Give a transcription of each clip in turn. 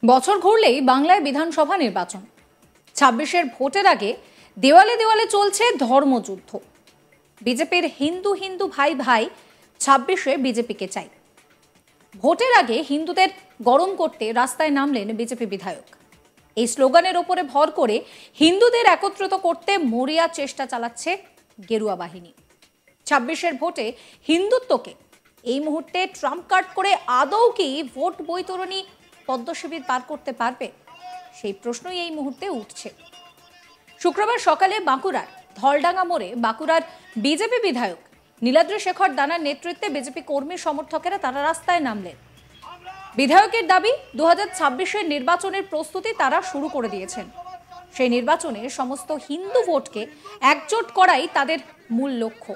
বছর ঘুরলেই বাংলায় বিধানসভা নির্বাচন। ২৬-এর ভোটের আগে দেওয়ালে দেওয়ালে চলছে ধর্মযুদ্ধ। বিজেপির হিন্দু হিন্দু ভাই ভাই, ২৬-এ বিজেপিকে চাই। ভোটের আগে হিন্দুদের গরম করতে রাস্তায় নামলেন বিজেপি বিধায়ক। এই স্লোগানের ওপরে ভর করে হিন্দুদের একত্রিত করতে মরিয়া চেষ্টা চালাচ্ছে গেরুয়া বাহিনী। ২৬-এর ভোটে হিন্দুত্বকে এই মুহূর্তে ট্রাম্প কার্ড করে আদৌ কি ভোট বৈতরণী পদ্মশিবির পার করতে পারবে, সেই প্রশ্নই এই মুহূর্তে উঠছে। শুক্রবার সকালে বাঁকুড়ার ধলডাঙ্গা মোড়ে বাঁকুড়ার বিজেপি বিধায়ক নীলাদ্রি শেখর দানার নেতৃত্বে বিজেপি কর্মী সমর্থকেরা তারা রাস্তায় নামলেন। বিধায়কের দাবি, ২০২৬-এর নির্বাচনের প্রস্তুতি তারা শুরু করে দিয়েছেন। সেই নির্বাচনে সমস্ত হিন্দু ভোটকে একজোট করাই তাদের মূল লক্ষ্য,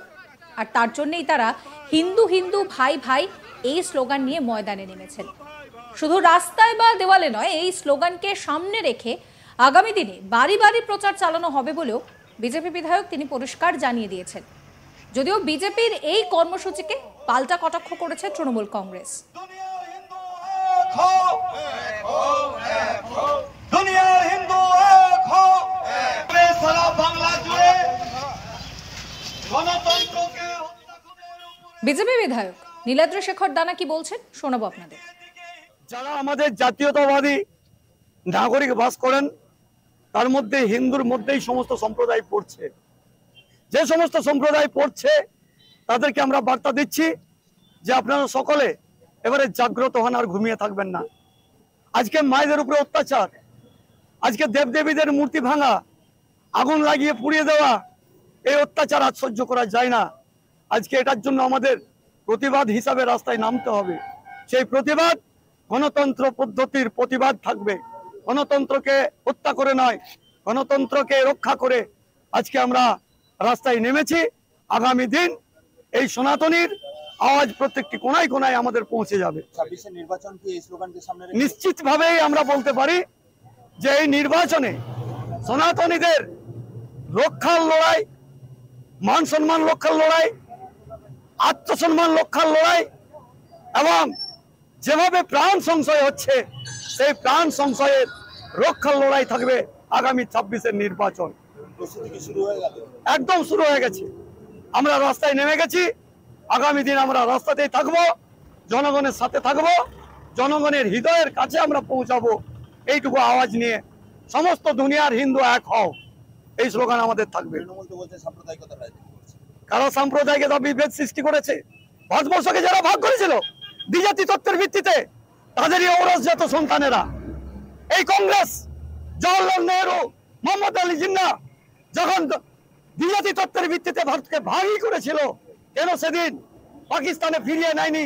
আর তার জন্যই তারা হিন্দু হিন্দু ভাই ভাই এই স্লোগান নিয়ে ময়দানে নেমেছেন। শুধু রাস্তায় বা দেওয়ালে নয়, এই স্লোগানকে সামনে রেখে আগামী দিনে বাড়ি বাড়ি প্রচার চালানো হবে বলেও বিজেপি বিধায়ক তিনি পরিষ্কার জানিয়ে দিয়েছেন। যদিও বিজেপির এই কর্মসূচিকে পাল্টা কটাক্ষ করেছে তৃণমূল কংগ্রেস। বিজেপি বিধায়ক নীলাদ্রি শেখর দানা কি বলছেন শোনাবো আপনাদের। যারা আমাদের জাতীয়তাবাদী নাগরিক বাস করেন, তার মধ্যে হিন্দুর মধ্যেই সমস্ত সম্প্রদায় পড়ছে। যে সমস্ত সম্প্রদায় পড়ছে তাদেরকে আমরা বার্তা দিচ্ছি যে আপনারা সকলে এবারে জাগ্রত হন, আর ঘুমিয়ে থাকবেন না। আজকে মায়েদের উপরে অত্যাচার, আজকে দেবদেবীদের মূর্তি ভাঙা, আগুন লাগিয়ে পুড়িয়ে দেওয়া, এই অত্যাচার আজ সহ্য করা যায় না। আজকে এটার জন্য আমাদের প্রতিবাদ হিসাবে রাস্তায় নামতে হবে। সেই প্রতিবাদ গণতন্ত্র পদ্ধতির প্রতিবাদ থাকবে। গণতন্ত্রকে হত্যা করে নয়, গণতন্ত্রকে রক্ষা করে আজকে আমরা রাস্তায় নেমেছি। আগামী দিন এই সনাতনীর আওয়াজ প্রত্যেকটি কোনায় কোনায় আমাদের পৌঁছে যাবে। ২৬-এর নির্বাচন কি এই স্লোগানকে সামনে রেখে? নিশ্চিতভাবেই আমরা বলতে পারি যে এই নির্বাচনে সনাতনীদের রক্ষার লড়াই, মান সম্মান রক্ষার লড়াই, আত্মসম্মান রক্ষার লড়াই, এবং যেভাবে প্রাণ সংশয় হচ্ছে সেই প্রাণ সংশয়ের রক্ষার লড়াই থাকবে আগামী ২৬-এর নির্বাচন। প্রস্তুতি কি শুরু হয়ে গেল? একদম শুরু হয়ে গেছে। আমরা রাস্তায় নেমে গেছি। আগামী দিন আমরা রাস্তাতেই থাকবো, জনগণের সাথে থাকবো, জনগণের হৃদয়ের কাছে আমরা পৌঁছাবো। এইটুকু আওয়াজ নিয়ে সমস্ত দুনিয়ার হিন্দু এক হও, এই স্লোগান আমাদের থাকবে। তৃণমূল তো বলছে সাম্প্রদায়িকতা রাজনীতি করছে। কারো সাম্প্রদায়িকতা বিভেদ সৃষ্টি করেছে? ভারতবর্ষকে যারা ভাগ করেছিল দ্বিজাতি তত্ত্বের ভিত্তিতে, তাদেরই ঔরসজাত সন্তানেরা। এই কংগ্রেস, জওয়াহরলাল নেহরু, মোহাম্মদ আলী জিন্নাহ যখন দ্বিজাতি তত্ত্বের ভিত্তিতে ভারতকে ভাগই করেছিল, কেন সেদিন পাকিস্তানে ফিরিয়ে নেয়নি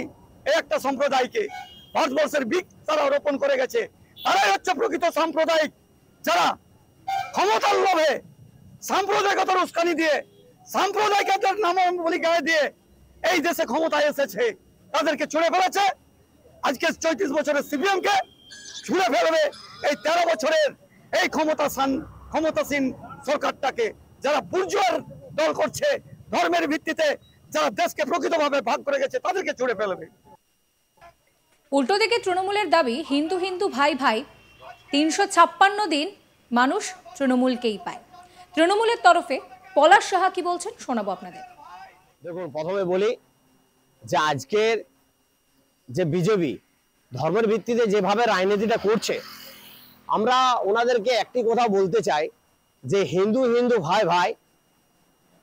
এই একটা সম্প্রদায়কে? ভারতবর্ষের বীজ তারা রোপণ করে গেছে। তারাই হচ্ছে প্রকৃত সাম্প্রদায়িক, যারা ক্ষমতার লোভে সাম্প্রদায়িকতার উস্কানি দিয়ে, সাম্প্রদায়িকতার নামাবলী গায়ে দিয়ে এই দেশে ক্ষমতায় এসেছে, তাদেরকে ছুঁড়ে ফেলেছে। আজকে ৩৪ বছরের সিপিএমকে ছুঁড়ে ফেলবে এই ১৩ বছরের এই ক্ষমতাসীন সরকারটাকে, যারা বুর্জোয়ার দল করছে, ধর্মের ভিত্তিতে যারা দেশকে প্রকৃতভাবে ভাগ করে গেছে, তাদেরকে ছুঁড়ে ফেলবে। উল্টো দিকে তৃণমূলের দাবি, হিন্দু হিন্দু ভাই ভাই ৩৫৬ দিন মানুষ তৃণমূলকেই পায়। তৃণমূলের তরফে পলাশ সাহা কি বলছেন শোনাবো আপনাদের। দেখুন, প্রথমে বলি যে আজকের যে বিজেপি ধর্মের ভিত্তিতে যেভাবে রাজনীতিটা করছে, আমরা ওনাদেরকে একটি কথা বলতে চাই যে হিন্দু হিন্দু ভাই ভাই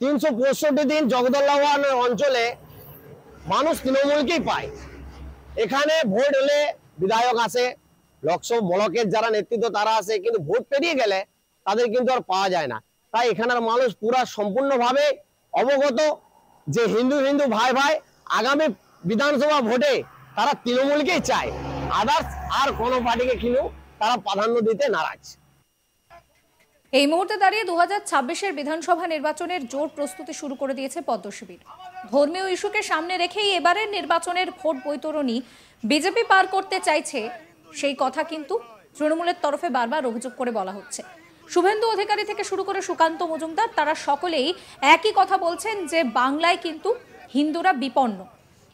৩৬৫ দিন জগদলবাবু অঞ্চলে মানুষ তৃণমূলকেই পায়। এখানে ভোট হলে বিধায়ক আসে, লোকসভা ব্লকের যারা নেতৃত্ব তারা আসে, কিন্তু ভোট পেরিয়ে গেলে তাদের কিন্তু আর পাওয়া যায় না। তাই এখানের মানুষ পুরা সম্পূর্ণভাবে অবগত যে হিন্দু হিন্দু ভাই ভাই আগামী বিধানসভা ভোটে তারা তৃণমূলকেই চায়, আদার্স আর কোনো পার্টিকে কিন্তু তারা প্রাধান্য দিতে নারাজ। এই মুহূর্তে দাঁড়িয়ে ২০২৬-এর বিধানসভা নির্বাচনের জোর প্রস্তুতি শুরু করে দিয়েছে পদ্মশিবির। ধর্মীয় ইস্যুকে সামনে রেখেই এবারের নির্বাচনের ভোট বৈতরণী বিজেপি পার করতে চাইছে, সেই কথা কিন্তু তৃণমূলের তরফে বারবার অভিযোগ করে বলা হচ্ছে। শুভেন্দু অধিকারী থেকে শুরু করে সুকান্ত মজুমদার, তারা সকলেই একই কথা বলছেন যে বাংলায় কিন্তু হিন্দুরা বিপন্ন,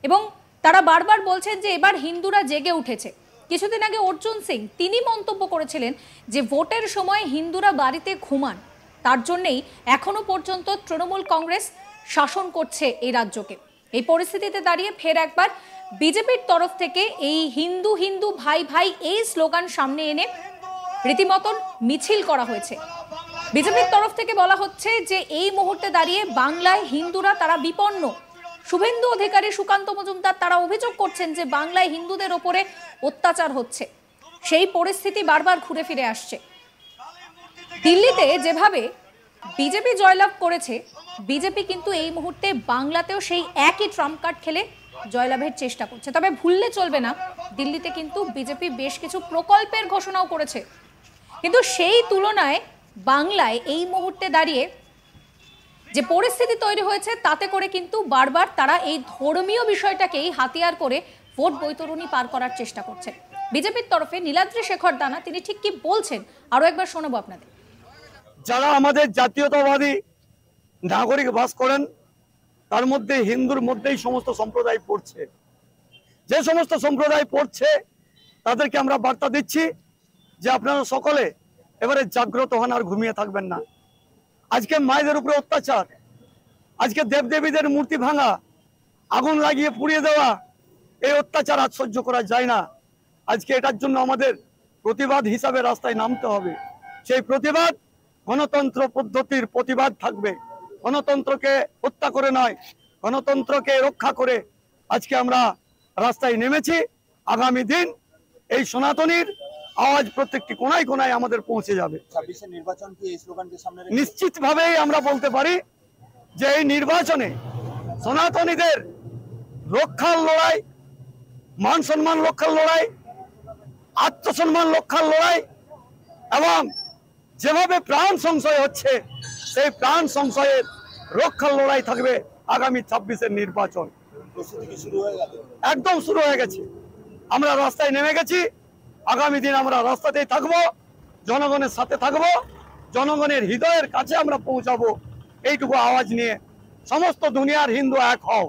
এবং তারা বারবার বলছেন যে এবার হিন্দুরা জেগে উঠেছে। কিছুদিন আগে অর্জুন সিং তিনি মন্তব্য করেছিলেন যে ভোটের সময় হিন্দুরা বাড়িতে ঘুমান, তার জন্যই এখনো পর্যন্ত তৃণমূল কংগ্রেস শাসন করছে এই রাজ্যকে। এই পরিস্থিতিতে দাঁড়িয়ে ফের একবার বিজেপির তরফ থেকে এই হিন্দু হিন্দু ভাই ভাই এই স্লোগান সামনে এনে রীতিমতন মিছিল করা হয়েছে। বিজেপির তরফ থেকে বলা হচ্ছে যে এই মুহূর্তে দাঁড়িয়ে বাংলায় হিন্দুরা তারা বিপন্ন। শুভেন্দু অধিকারী, সুকান্ত মজুমদার তারা অভিযোগ করছেন যে বাংলায় হিন্দুদের ওপরে অত্যাচার হচ্ছে, সেই পরিস্থিতি বারবার ঘুরে ফিরে আসছে। দিল্লিতে যেভাবে বিজেপি জয়লাভ করেছে, বিজেপি কিন্তু এই মুহূর্তে বাংলাতেও সেই একই ট্রাম্প কার্ড খেলে জয়লাভের চেষ্টা করছে। তবে ভুললে চলবে না, দিল্লিতে কিন্তু বিজেপি বেশ কিছু প্রকল্পের ঘোষণাও করেছে, কিন্তু সেই তুলনায় বাংলায় এই মুহূর্তে দাঁড়িয়ে যে পরিস্থিতি তৈরি হয়েছে তাতে করে কিন্তু বারবার তারা এই ধর্মীয় বিষয়টাকেই হাতিয়ার করে ভোট বৈতরণী পার করার চেষ্টা করছে। বিজেপির তরফে নীলাদ্রি শেখর দানা তিনি ঠিক কি বলছেন আরো একবার শোনাবো আপনাদের। যারা আমাদের জাতীয়তাবাদী নাগরিক বাস করেন তার মধ্যে হিন্দুর মধ্যেই সমস্ত সম্প্রদায় পড়ছে। যে সমস্ত সম্প্রদায় পড়ছে তাদেরকে আমরা বার্তা দিচ্ছি যে আপনারা সকলে এবারে জাগ্রত হন, আর ঘুমিয়ে থাকবেন না। আজকে মায়েদের উপরে অত্যাচার, আজকে দেবদেবীদের মূর্তি ভাঙা, আগুন লাগিয়ে পুড়িয়ে দেওয়া, এই অত্যাচার আজ সহ্য করা যায় না। আজকে এটার জন্য আমাদের প্রতিবাদ হিসাবে রাস্তায় নামতে হবে। সেই প্রতিবাদ গণতন্ত্র পদ্ধতির প্রতিবাদ থাকবে। গণতন্ত্রকে হত্যা করে নয়, গণতন্ত্রকে রক্ষা করে আজকে আমরা রাস্তায় নেমেছি। আগামী দিন এই সনাতনীর আওয়াজ প্রত্যেকটি কোনায় কোনায় আমাদের পৌঁছে যাবে। 26 নির্বাচন কি এই স্লোগানকে সামনে রেখে? নিশ্চিতভাবেই আমরা বলতে পারি যে এই নির্বাচনে সনাতনীদের রক্ষার লড়াই, মান সম্মান রক্ষার লড়াই, আত্মসম্মান রক্ষার লড়াই এবং যেভাবে প্রাণ সংশয় হচ্ছে সেই প্রাণ সংশয়ের রক্ষার লড়াই থাকবে আগামী 26-এর নির্বাচন। প্রস্তুতি কি শুরু হয়ে গেল? একদম শুরু হয়ে গেছে। আমরা রাস্তায় নেমে গেছি। আগামী দিন আমরা রাস্তাতেই থাকবো, জনগণের সাথে থাকবো, জনগণের হৃদয়ের কাছে আমরা পৌঁছাবো। এইটুকু আওয়াজ নিয়ে সমস্ত দুনিয়ার হিন্দু এক হও,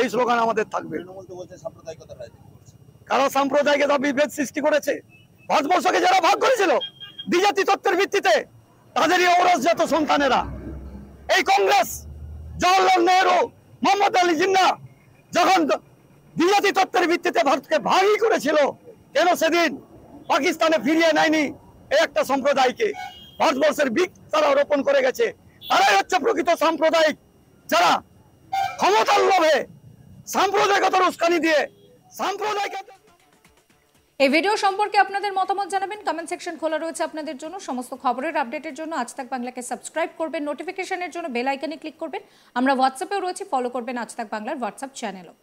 এই স্লোগান আমাদের থাকবে। তৃণমূল তো বলছে সাম্প্রদায়িকতার রাজনীতি করছে। কারো সাম্প্রদায়িকতা বিভেদ সৃষ্টি করেছে। ভারতবর্ষকে যারা ভাগ করেছিল দ্বিজাতি তত্ত্বের ভিত্তিতে, তাদেরই ঔরসজাত সন্তানেরা। এই কংগ্রেস, জওয়াহরলাল নেহরু, মোহাম্মদ আলী জিন্নাহ যখন দ্বিজাতি তত্ত্বের ভিত্তিতে ভারতকে ভাগই করেছিল, কেন সেদিন পাকিস্তানে ফিরিয়ে নেয়নি এই একটা সম্প্রদায়কে? ভারতবর্ষের বীজ তারা রোপণ করে গেছে। তারাই হচ্ছে প্রকৃত সাম্প্রদায়িক, যারা ক্ষমতার লোভে সাম্প্রদায়িকতার উস্কানি দিয়ে সাম্প্রদায়িকতা। এই ভিডিও সম্পর্কে আপনাদের মতামত জানাবেন, কমেন্ট সেকশন খোলা রয়েছে আপনাদের জন্য। সমস্ত খবরের আপডেটের জন্য আজ তাক বাংলাকে সাবস্ক্রাইব করবেন, নোটিফিকেশনের জন্য বেল আইকনে ক্লিক করবেন। আমরা হোয়াটসঅ্যাপেও রয়েছে, ফলো করবেন আজ তাক বাংলার হোয়াটসঅ্যাপ চ্যানেলও।